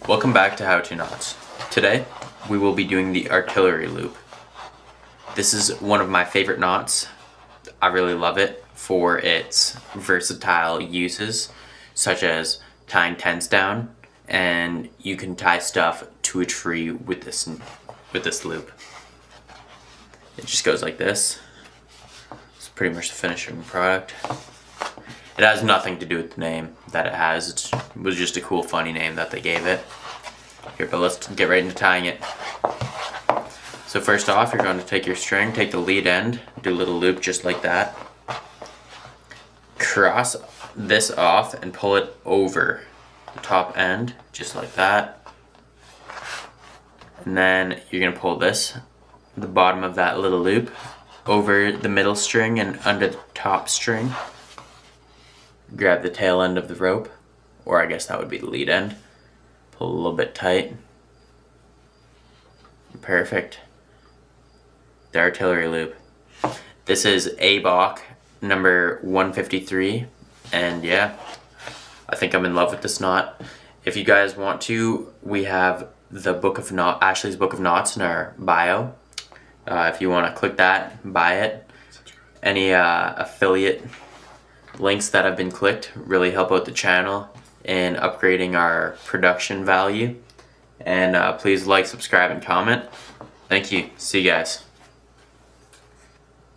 Welcome back to How To Knots. Today we will be doing the artillery loop. This is one of my favorite knots. I really love it for its versatile uses, such as tying tents down, and you can tie stuff to a tree with this loop. It just goes like this. It's pretty much the finishing product. It has nothing to do with the name that it has. It was just a cool, funny name that they gave it. Here, but let's get right into tying it. So first off, you're going to take your string, take the lead end, do a little loop just like that. Cross this off and pull it over the top end, just like that. And then you're going to pull this, the bottom of that little loop, over the middle string and under the top string. Grab the tail end of the rope, or I guess that would be the lead end. Pull a little bit tight. Perfect. The artillery loop. This is Abok number 153, and yeah, I think I'm in love with this knot. If you guys want to, we have the Ashley's Book of Knots in our bio. If you want to click that, buy it. Any affiliate links that have been clicked really help out the channel in upgrading our production value. And please like, subscribe, and comment. Thank you. See you guys.